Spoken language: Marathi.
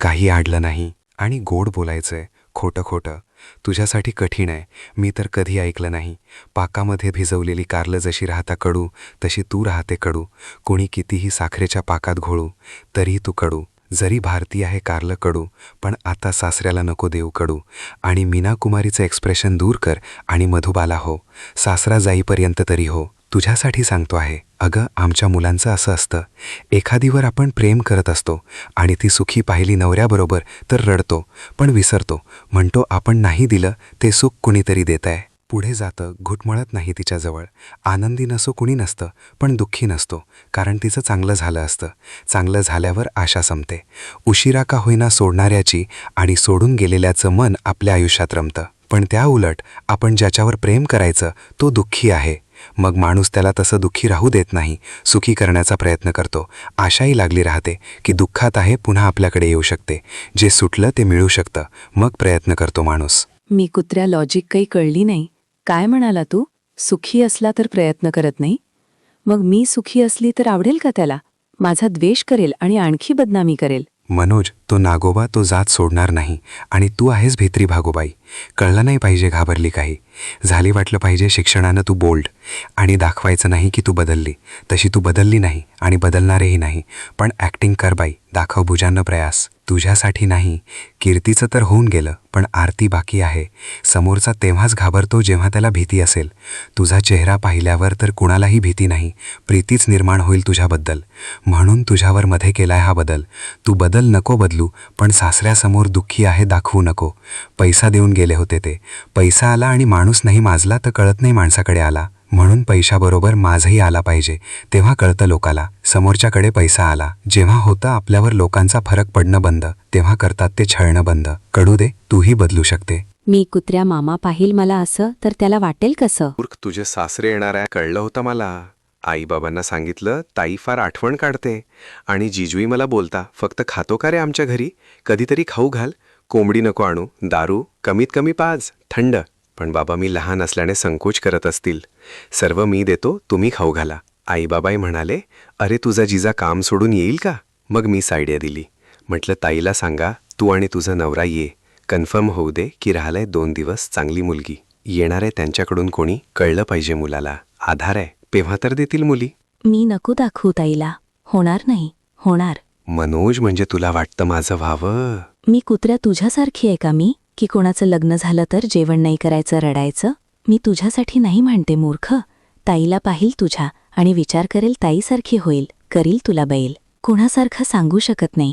काही आडलं नाही आणि गोड बोलायचंय, खोटं खोटं. तुझ्यासाठी कठीण आहे, मी तर कधी ऐकलं नाही. पाकामध्ये भिजवलेली कारलं जशी राहता कडू, तशी तू राहते कडू. कोणी कितीही साखरेच्या पाकात घोळू, तरीही तू कडू. जरी भारतीय आहे कारलं कडू, पण आता सासऱ्याला नको देऊ कडू. आणि मीना कुमारीचं एक्सप्रेशन दूर कर आणि मधुबाला हो, सासरा जाईपर्यंत तरी हो. तुझ्यासाठी सांगतो आहे. अगं, आमच्या मुलांचं असं असतं, एखादीवर आपण प्रेम करत असतो आणि ती सुखी पाहिली नवऱ्याबरोबर तर रडतो, पण विसरतो. म्हणतो आपण नाही दिलं ते सुख कुणीतरी देतंय. पुढे जातं, घुटमळत नाही तिच्याजवळ. आनंदी नसो कुणी नसतं, पण दुःखी नसतो, कारण तिचं चांगलं झालं असतं. चांगलं झाल्यावर आशा संपते. उशिरा का होईना सोडणाऱ्याची आणि सोडून गेलेल्याचं मन आपल्या आयुष्यात रमतं. पण त्या उलट आपण ज्याच्यावर प्रेम करायचं तो दुःखी आहे. मग माणूस त्याला तसं दुःखी राहू देत नाही, सुखी करण्याचा प्रयत्न करतो. आशाही लागली राहते की दुःखात आहे पुन्हा आपल्याकडे येऊ शकते. जे सुटलं ते मिळू शकतं. मग प्रयत्न करतो माणूस. मी कुत्र्या लॉजिक काही कळली नाही. काय म्हणाला तू? सुखी असला तर प्रयत्न करत नाही? मग मी सुखी असली तर आवडेल का त्याला? माझा द्वेष करेल आणि आणखी बदनामी करेल. मनोज, तो नागोबा तो जात सोडणार नाही आणि तू आहेस भित्री भागोबाई. कळलं नाही पाहिजे घाबरली काही. झाली वाटलं पाहिजे शिक्षणानं तू बोल्ड आणि दाखवायचं नाही की तू बदलली. तशी तू बदलली नाही आणि बदलणारेही नाही. पण ॲक्टिंग कर बाई, दाखव भुजांना प्रयास. तुझ्यासाठी नाही, कीर्तीचं तर होऊन गेलं, पण आरती बाकी आहे. समोरचा तेव्हाच घाबरतो जेव्हा त्याला भीती असेल. तुझा चेहरा पाहिल्यावर तर कुणालाही भीती नाही, प्रीतीच निर्माण होईल तुझ्याबद्दल. म्हणून तुझ्यावर मध्ये केलाय हा बदल. तू बदल नको बदलू, पण सासऱ्यासमोर दुःखी आहे दाखवू नको. पैसा देऊन गेले होते ते. पैसा आला आणि माणूस नाही माजला तर कळत नाही माणसाकडे आला. म्हणून पैशाबरोबर माझही आला पाहिजे, तेव्हा कळतं लोकाला. समोरच्याकडे पैसा आला जेव्हा होतं आपल्यावर लोकांचा फरक पडणं बंद, तेव्हा करतात ते छळणं बंद. कळू दे, तूही बदलू शकते. मी कुत्र्या मामा पाहिल मला असं तर त्याला वाटेल कसं? मूर्ख, तुझे सासरे येणार आहे कळलं होतं मला. आईबाबांना सांगितलं, ताई फार आठवण काढते. आणि जिजूई मला बोलता, फक्त खातो का रे आमच्या घरी? कधीतरी खाऊ घाल. कोंबडी नको आणू, दारू कमीत कमी पाज, थंड. पण बाबा मी लहान असल्याने संकोच करत असतील. सर्व मी देतो, तुम्ही खाऊ घाला. आईबाबाई म्हणाले, अरे तुझा जिजा काम सोडून येईल का? मग मी सायडिया दिली. म्हटलं ताईला सांगा तू आणि तुझा नवरा ये. कन्फर्म होऊ दे की राहिलाय 2 दिवस चांगली मुलगी. येणार आहे त्यांच्याकडून कोणी, कळलं पाहिजे मुलाला. आधार आहे, तेव्हा तर देतील मुली. मी नको दाखवू ताईला. होणार नाही, होणार. मनोज, म्हणजे तुला वाटतं माझं व्हावं? मी कुत्र्या तुझ्यासारखी आहे का मी, की कोणाचं लग्न झालं तर जेवण नाही करायचं, रडायचं? मी तुझ्यासाठी नाही म्हणते मूर्ख. ताईला पाहिल तुझ्या आणि विचार करेल ताईसारखी होईल, करील तुला बैल. कोणासारखं सांगू शकत नाही.